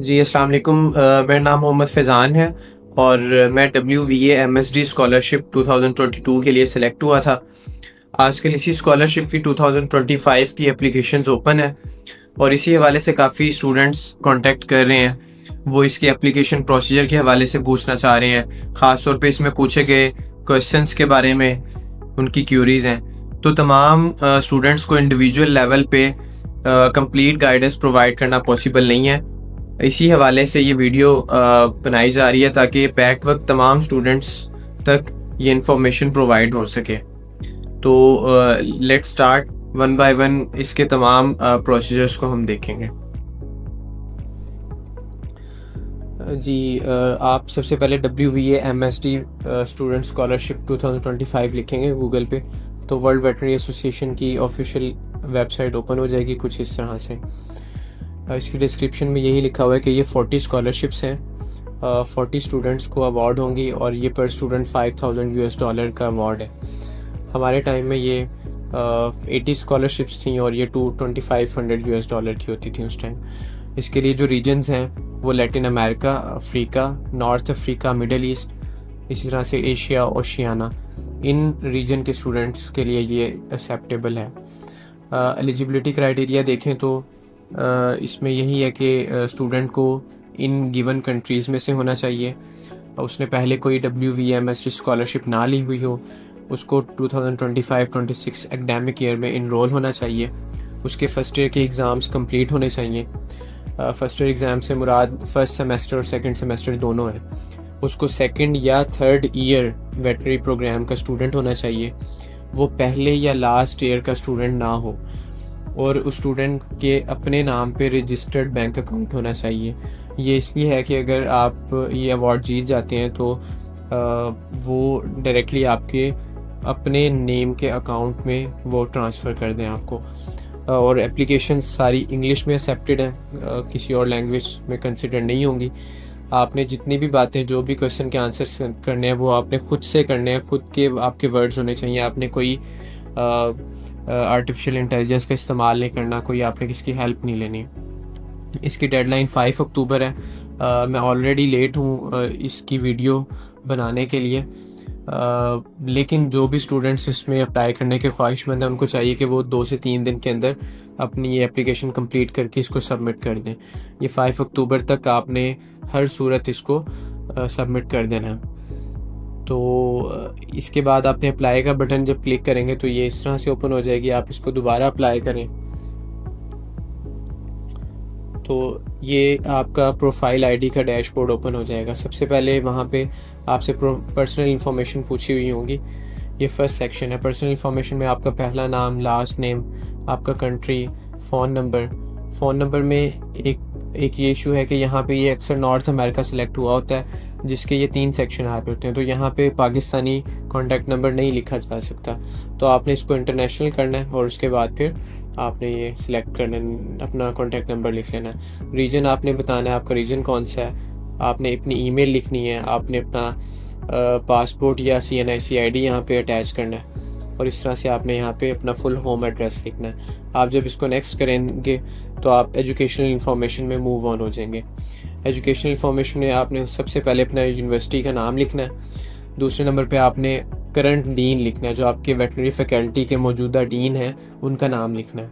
जी, अस्सलाम वालेकुम। मेरा नाम मोहम्मद फ़ैज़ान है और मैं WVA MSD स्कॉलरशिप 2022 के लिए सिलेक्ट हुआ था। आजकल इसी स्कॉलरशिप की 2025 की एप्लीकेशंस ओपन है और इसी हवाले से काफ़ी स्टूडेंट्स कांटेक्ट कर रहे हैं। वो इसकी एप्लीकेशन प्रोसीजर के हवाले से पूछना चाह रहे हैं। ख़ास तौर पे इसमें पूछे गए क्वेश्चंस के बारे में उनकी क्यूरीज़ हैं। तो तमाम स्टूडेंट्स को इंडिविजुअल लेवल पे कंप्लीट गाइडेंस प्रोवाइड करना पॉसिबल नहीं है। इसी हवाले से ये वीडियो बनाई जा रही है ताकि बैक वक्त तमाम स्टूडेंट्स तक ये इंफॉर्मेशन प्रोवाइड हो सके। तो let's start one by one इसके तमाम प्रोसीजर्स को हम देखेंगे। जी, आप सबसे पहले WVA MSD स्टूडेंट स्कॉलरशिप 2025 लिखेंगे गूगल पे, तो वर्ल्ड वेटरनरी एसोसिएशन की ऑफिशियल वेबसाइट ओपन हो जाएगी कुछ इस तरह से। इसकी डिस्क्रिप्शन में यही लिखा हुआ है कि ये 40 स्कॉलरशिप्स हैं, 40 स्टूडेंट्स को अवार्ड होंगी और ये पर स्टूडेंट $5000 का अवार्ड है। हमारे टाइम में ये 80 स्कॉलरशिप्स थी और ये $2500 की होती थी उस टाइम। इसके लिए जो रीजन्स हैं वो Latin America, Africa, north Africa, middle east, इसी तरह से एशिया, ओशियाना, इन रीजन के स्टूडेंट्स के लिए ये एक्सेप्टेबल है। एलिजिबिलिटी क्राइटेरिया देखें तो इसमें यही है कि स्टूडेंट को इन गिवन कंट्रीज़ में से होना चाहिए, उसने पहले कोई WVA MSD स्कॉलरशिप ना ली हुई हो, उसको 2025-26 एकेडमिक ईयर में इनरोल होना चाहिए, उसके फ़र्स्ट ईयर के एग्ज़ाम्स कंप्लीट होने चाहिए। फ़र्स्ट ईयर एग्ज़ाम से मुराद फ़र्स्ट सेमेस्टर और सेकंड सेमेस्टर दोनों है। उसको सेकंड या थर्ड ईयर वेटनरी प्रोग्राम का स्टूडेंट होना चाहिए, वो पहले या लास्ट ईयर का स्टूडेंट ना हो, और उस स्टूडेंट के अपने नाम पे रजिस्टर्ड बैंक अकाउंट होना चाहिए। ये इसलिए है कि अगर आप ये अवार्ड जीत जाते हैं तो वो डायरेक्टली आपके अपने नेम के अकाउंट में वो ट्रांसफ़र कर दें आपको। और एप्लीकेशन सारी इंग्लिश में एक्सेप्टेड हैं, किसी और लैंग्वेज में कंसिडर नहीं होंगी। आपने जितनी भी बातें, जो भी क्वेश्चन के आंसर करने हैं वो आपने खुद से करने हैं, खुद के आपके वर्ड्स होने चाहिए। आपने कोई आर्टिफिशियल इंटेलिजेंस का इस्तेमाल नहीं करना, कोई आपने किसकी हेल्प नहीं लेनी। इसकी डेडलाइन 5 अक्टूबर है। मैं ऑलरेडी लेट हूँ इसकी वीडियो बनाने के लिए, लेकिन जो भी स्टूडेंट्स इसमें अप्लाई करने के ख्वाहिशमंद हैं उनको चाहिए कि वो 2 से 3 दिन के अंदर अपनी ये एप्लीकेशन कंप्लीट करके इसको सबमिट कर दें। ये 5 अक्टूबर तक आपने हर सूरत इसको सबमिट कर देना है। तो इसके बाद आपने अप्लाई का बटन जब क्लिक करेंगे तो ये इस तरह से ओपन हो जाएगी। आप इसको दोबारा अप्लाई करें तो ये आपका प्रोफाइल आईडी का डैशबोर्ड ओपन हो जाएगा। सबसे पहले वहाँ पे आपसे पर्सनल इन्फॉर्मेशन पूछी हुई होंगी। ये फर्स्ट सेक्शन है। पर्सनल इन्फॉर्मेशन में आपका पहला नाम, लास्ट नेम, आपका country, phone number. Phone number में एक ये इशू है कि यहाँ पे ये अक्सर नॉर्थ अमेरिका सेलेक्ट हुआ होता है, जिसके ये 3 सेक्शन यहाँ पे होते हैं, तो यहाँ पे पाकिस्तानी कॉन्टैक्ट नंबर नहीं लिखा जा सकता। तो आपने इसको इंटरनेशनल करना है और उसके बाद फिर आपने ये सिलेक्ट करना, अपना कॉन्टैक्ट नंबर लिख लेना है। रीजन आपने बताना है आपका रीजन कौन सा है। आपने अपनी ईमेल लिखनी है। आपने अपना पासपोर्ट या CNIC ID यहाँ पे अटैच करना है और इस तरह से आपने यहाँ पे अपना फुल होम एड्रेस लिखना है। आप जब इसको नेक्स्ट करेंगे तो आप एजुकेशनल इन्फॉर्मेशन में मूव ऑन हो जाएंगे। एजुकेशनल इन्फॉर्मेशन में आपने सबसे पहले अपना यूनिवर्सिटी का नाम लिखना है। दूसरे नंबर पे आपने करंट डीन लिखना है, जो आपके वेटनरी फैकल्टी के मौजूदा डीन हैं उनका नाम लिखना है।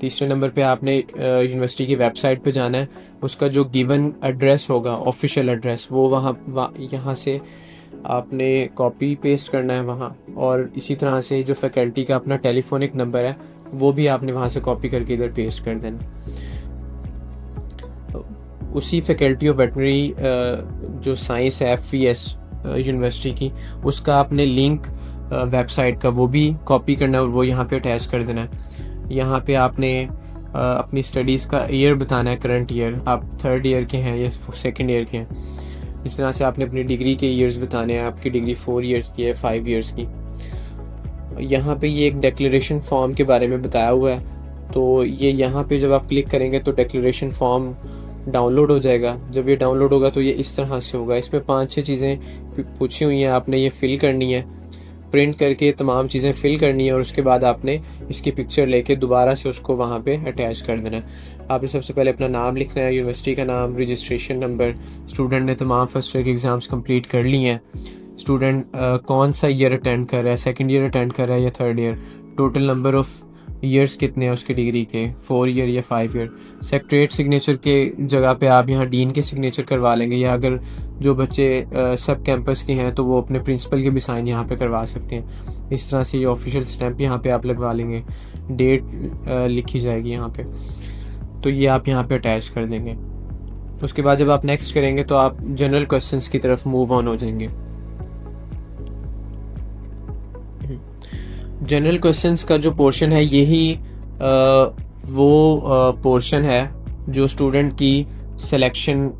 तीसरे नंबर पे आपने यूनिवर्सिटी की वेबसाइट पे जाना है। उसका जो गिवन एड्रेस होगा, ऑफिशियल एड्रेस, वो यहाँ से आपने कॉपी पेस्ट करना है वहाँ, और इसी तरह से जो फैकल्टी का अपना टेलीफोनिक नंबर है वो भी आपने वहाँ से कॉपी करके इधर पेस्ट कर देना। उसी फैकल्टी ऑफ वेटनरी जो साइंस है FVS यूनिवर्सिटी की, उसका आपने लिंक वेबसाइट का वो भी कॉपी करना है और वो यहाँ पे अटैच कर देना है। यहाँ पे आपने अपनी स्टडीज़ का ईयर बताना है, करंट ईयर, आप थर्ड ईयर के हैं या सेकंड ईयर के हैं। इस तरह से आपने अपनी डिग्री के ईयर्स बताने हैं। आपकी डिग्री 4 इयर्स की है, 5 इयर्स की। यहाँ पे ये एक डिक्लेरेशन फॉर्म के बारे में बताया हुआ है, तो ये यहाँ पे जब आप क्लिक करेंगे तो डिक्लेरेशन फॉर्म डाउनलोड हो जाएगा। जब ये डाउनलोड होगा तो ये इस तरह से होगा। इसमें 5-6 चीज़ें पूछी हुई हैं, आपने ये फिल करनी है। प्रिंट करके तमाम चीज़ें फिल करनी है और उसके बाद आपने इसकी पिक्चर लेके दोबारा से उसको वहाँ पे अटैच कर देना है। आपने सबसे पहले अपना नाम लिखना है, यूनिवर्सिटी का नाम, रजिस्ट्रेशन नंबर, स्टूडेंट ने तमाम फर्स्ट ईयर के एग्ज़ाम्स कंप्लीट कर लिए हैं, स्टूडेंट कौन सा ईयर अटेंड कर रहा है, सेकंड ईयर अटेंड कर रहा है या third year, total number of years कितने हैं उसकी डिग्री के, 4 ईयर या 5 ईयर। सेक्रेटरीट सिग्नेचर के जगह पे आप यहाँ डीन के सिग्नेचर करवा लेंगे, या अगर जो बच्चे सब कैंपस के हैं तो वो अपने प्रिंसिपल के भी साइन यहाँ पे करवा सकते हैं। इस तरह से ये ऑफिशियल स्टैंप यहाँ पे आप लगवा लेंगे, डेट लिखी जाएगी यहाँ पे, तो ये आप यहाँ पे अटैच कर देंगे। उसके बाद जब आप नेक्स्ट करेंगे तो आप जनरल क्वेश्चंस की तरफ मूव ऑन हो जाएंगे। जनरल क्वेश्चंस का जो पोर्शन है यही वो पोर्शन है जो स्टूडेंट की सिलेक्शन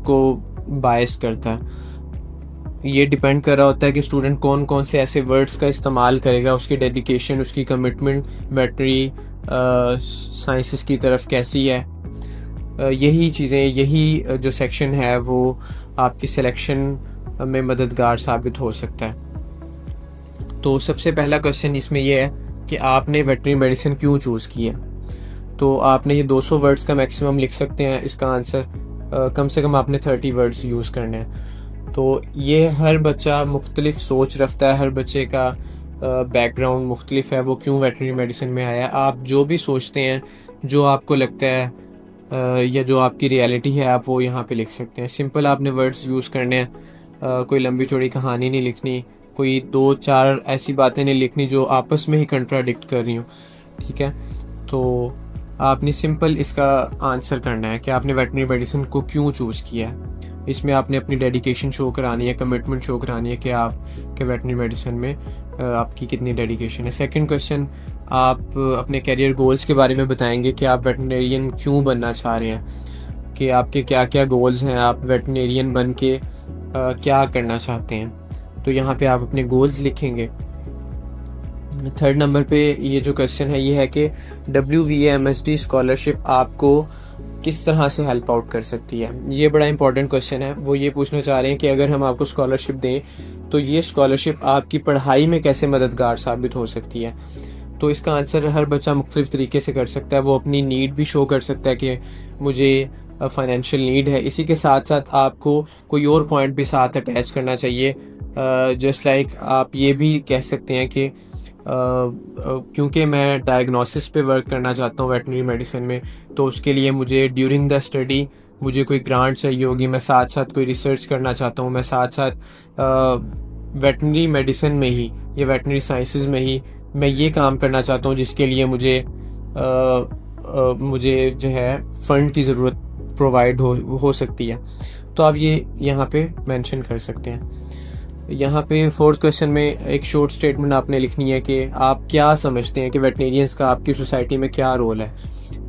को बायस करता है। ये डिपेंड कर रहा होता है कि स्टूडेंट कौन कौन से ऐसे वर्ड्स का इस्तेमाल करेगा, उसकी डेडिकेशन, उसकी कमिटमेंट वेटनरी साइंसेस की तरफ कैसी है। यही चीज़ें, यही जो सेक्शन है वो आपकी सिलेक्शन में मददगार साबित हो सकता है। तो सबसे पहला क्वेश्चन इसमें यह है कि आपने वेटनरी मेडिसिन क्यों चूज़ की है। तो आपने ये 200 वर्ड्स का मैक्सिमम लिख सकते हैं। इसका आंसर कम से कम आपने 30 वर्ड्स यूज़ करने हैं। तो ये हर बच्चा मुख्तलिफ सोच रखता है, हर बच्चे का बैकग्राउंड मुख्तलिफ है, वो क्यों वेटनरी मेडिसिन में आया। आप जो भी सोचते हैं, जो आपको लगता है या जो आपकी रियलिटी है, आप वो यहाँ पे लिख सकते हैं। सिंपल आपने वर्ड्स यूज़ करने हैं, कोई लंबी चौड़ी कहानी नहीं लिखनी, कोई 2-4 ऐसी बातें नहीं लिखनी जो आपस में ही कंट्राडिक्ट कर रही हूँ, ठीक है। तो आपने सिंपल इसका आंसर करना है कि आपने वेटनरी मेडिसिन को क्यों चूज़ किया है। इसमें आपने अपनी डेडिकेशन शो करानी है, कमिटमेंट शो करानी है कि आप के वेटनरी मेडिसिन में आपकी कितनी डेडिकेशन है। सेकंड क्वेश्चन, आप अपने कैरियर गोल्स के बारे में बताएंगे कि आप वेटनरियन क्यों बनना चाह रहे हैं, कि आपके क्या क्या गोल्स हैं, आप वेटनरियन बन के क्या करना चाहते हैं। तो यहाँ पे आप अपने गोल्स लिखेंगे। थर्ड नंबर पे ये जो क्वेश्चन है ये है कि WVA-MSD स्कॉलरशिप आपको किस तरह से हेल्प आउट कर सकती है। ये बड़ा इंपॉर्टेंट क्वेश्चन है। वो ये पूछना चाह रहे हैं कि अगर हम आपको स्कॉलरशिप दें तो ये स्कॉलरशिप आपकी पढ़ाई में कैसे मददगार साबित हो सकती है। तो इसका आंसर हर बच्चा मुख्तलिफ तरीके से कर सकता है। वो अपनी नीड भी शो कर सकता है कि मुझे फाइनेंशियल नीड है। इसी के साथ साथ आपको कोई और पॉइंट भी साथ अटैच करना चाहिए। जस्ट लाइक आप ये भी कह सकते हैं कि क्योंकि मैं डायग्नोसिस पे वर्क करना चाहता हूँ वेटनरी मेडिसिन में, तो उसके लिए मुझे ड्यूरिंग द स्टडी मुझे कोई ग्रांट चाहिए होगी, मैं साथ साथ कोई रिसर्च करना चाहता हूँ, मैं साथ साथ वेटनरी मेडिसिन में ही या वेटनरी साइंसेस में ही मैं ये काम करना चाहता हूँ जिसके लिए मुझे जो है फ़ंड की ज़रूरत प्रोवाइड हो सकती है। तो आप ये यहाँ पे मेंशन कर सकते हैं। यहाँ पे फोर्थ क्वेश्चन में एक शॉर्ट स्टेटमेंट आपने लिखनी है कि आप क्या समझते हैं कि वेटनेरियंस का आपकी सोसाइटी में क्या रोल है।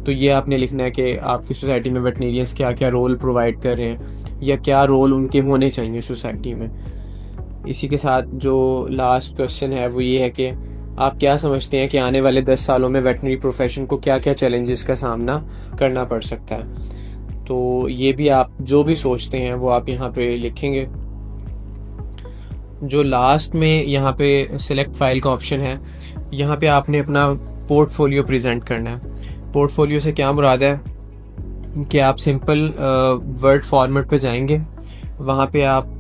तो ये आपने लिखना है कि आपकी सोसाइटी में वेटनेरियंस क्या क्या रोल प्रोवाइड कर रहे हैं या क्या रोल उनके होने चाहिए सोसाइटी में। इसी के साथ जो लास्ट क्वेश्चन है वो ये है कि आप क्या समझते हैं कि आने वाले 10 सालों में वेटनरी प्रोफेशन को क्या क्या चैलेंजेस का सामना करना पड़ सकता है। तो ये भी आप जो भी सोचते हैं वो आप यहाँ पे लिखेंगे। जो लास्ट में यहाँ पे सिलेक्ट फाइल का ऑप्शन है, यहाँ पे आपने अपना पोर्टफोलियो प्रेजेंट करना है। पोर्टफोलियो से क्या मुराद है कि आप सिंपल वर्ड फॉर्मेट पे जाएंगे, वहाँ पे आप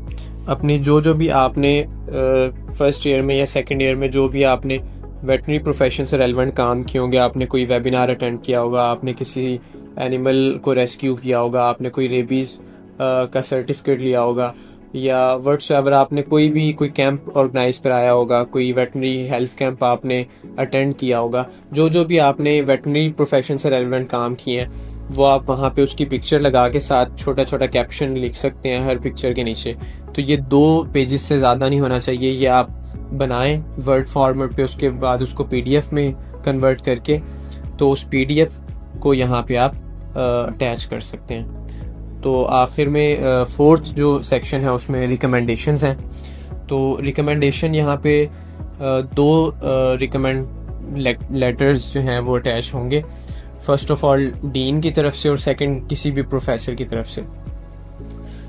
अपने जो भी आपने फर्स्ट ईयर में या सेकंड ईयर में जो भी आपने वेटनरी प्रोफेशन से रेलेवेंट काम किए होंगे, आपने कोई वेबिनार अटेंड किया होगा, आपने किसी एनिमल को रेस्क्यू किया होगा, आपने कोई रेबीज़ का सर्टिफिकेट लिया होगा, या व्हाट्सएवर आपने कोई कैंप ऑर्गेनाइज कराया होगा, कोई वेटनरी हेल्थ कैंप आपने अटेंड किया होगा, जो भी आपने वेटनरी प्रोफेशन से रेलेवेंट काम किए हैं वो आप वहाँ पे उसकी पिक्चर लगा के साथ छोटा छोटा कैप्शन लिख सकते हैं हर पिक्चर के नीचे। तो ये 2 पेजेस से ज़्यादा नहीं होना चाहिए। ये आप बनाएं वर्ड फॉर्मेट पे, उसके बाद उसको PDF में कन्वर्ट करके तो उस PDF को यहाँ पे आप अटैच कर सकते हैं। तो आखिर में फोर्थ जो सेक्शन है उसमें रिकमेंडेशंस हैं। तो रिकमेंडेशन यहाँ पे 2 रिकमेंड लेटर्स जो हैं वो अटैच होंगे। फर्स्ट ऑफ ऑल डीन की तरफ से और सेकंड किसी भी प्रोफेसर की तरफ से।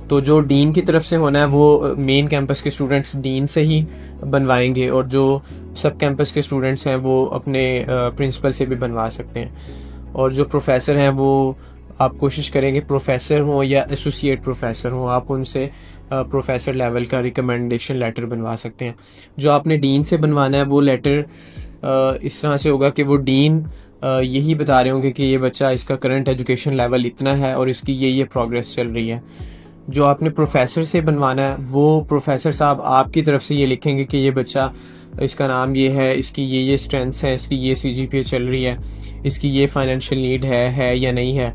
तो जो डीन की तरफ से होना है वो मेन कैंपस के स्टूडेंट्स डीन से ही बनवाएंगे, और जो सब कैंपस के स्टूडेंट्स हैं वो अपने प्रिंसिपल से भी बनवा सकते हैं। और जो प्रोफेसर हैं वो आप कोशिश करेंगे प्रोफेसर हों या एसोसिएट प्रोफेसर हों, आप उनसे प्रोफेसर लेवल का रिकमेंडेशन लेटर बनवा सकते हैं। जो आपने डीन से बनवाना है वो लेटर इस तरह से होगा कि वो डीन यही बता रहे होंगे कि ये बच्चा, इसका करंट एजुकेशन लेवल इतना है और इसकी ये प्रोग्रेस चल रही है। जो आपने प्रोफेसर से बनवाना है वो प्रोफेसर साहब आपकी तरफ से ये लिखेंगे कि ये बच्चा, इसका नाम ये है, इसकी ये स्ट्रेंथ्स हैं, इसकी ये CGPA चल रही है, इसकी ये फाइनेंशियल नीड है या नहीं है,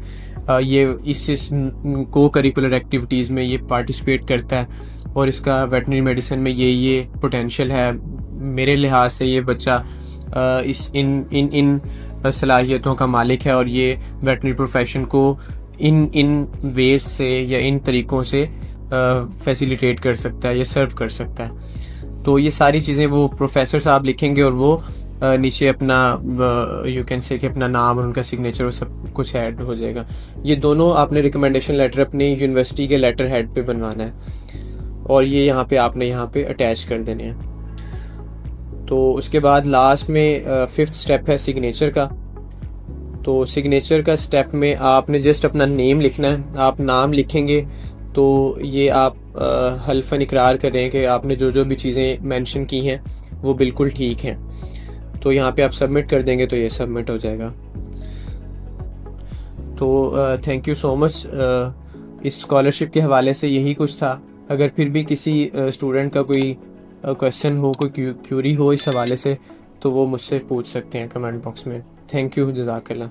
ये इस को करिकुलर एक्टिविटीज़ में ये पार्टिसिपेट करता है, और इसका वेटनरी मेडिसिन में ये पोटेंशियल है। मेरे लिहाज से ये बच्चा इस इन सलाहियतों का मालिक है और ये वेटनरी प्रोफेशन को इन वेज से या इन तरीक़ों से फैसिलिटेट कर सकता है या सर्व कर सकता है। तो ये सारी चीज़ें वो प्रोफेसर साहब लिखेंगे और वो नीचे अपना यू कैन से कि अपना नाम और उनका सिग्नेचर और सब कुछ ऐड हो जाएगा। ये दोनों आपने रिकमेंडेशन लेटर अपनी यूनिवर्सिटी के लेटर हेड पे बनवाना है और ये यहाँ पे अटैच कर देने हैं। तो उसके बाद लास्ट में 5th स्टेप है सिग्नेचर का। तो सिग्नेचर का स्टेप में आपने जस्ट अपना नेम लिखना है। आप नाम लिखेंगे तो ये आप हल्फन इकरार करें कि आपने जो भी चीज़ें मेंशन की हैं वो बिल्कुल ठीक हैं। तो यहाँ पे आप सबमिट कर देंगे तो ये सबमिट हो जाएगा। तो थैंक यू सो मच। इस स्कॉलरशिप के हवाले से यही कुछ था। अगर फिर भी किसी स्टूडेंट का कोई क्वेश्चन हो, कोई क्यूरी हो इस हवाले से, तो वो मुझसे पूछ सकते हैं कमेंट बॉक्स में। थैंक यू, जज़ाकल्लाह।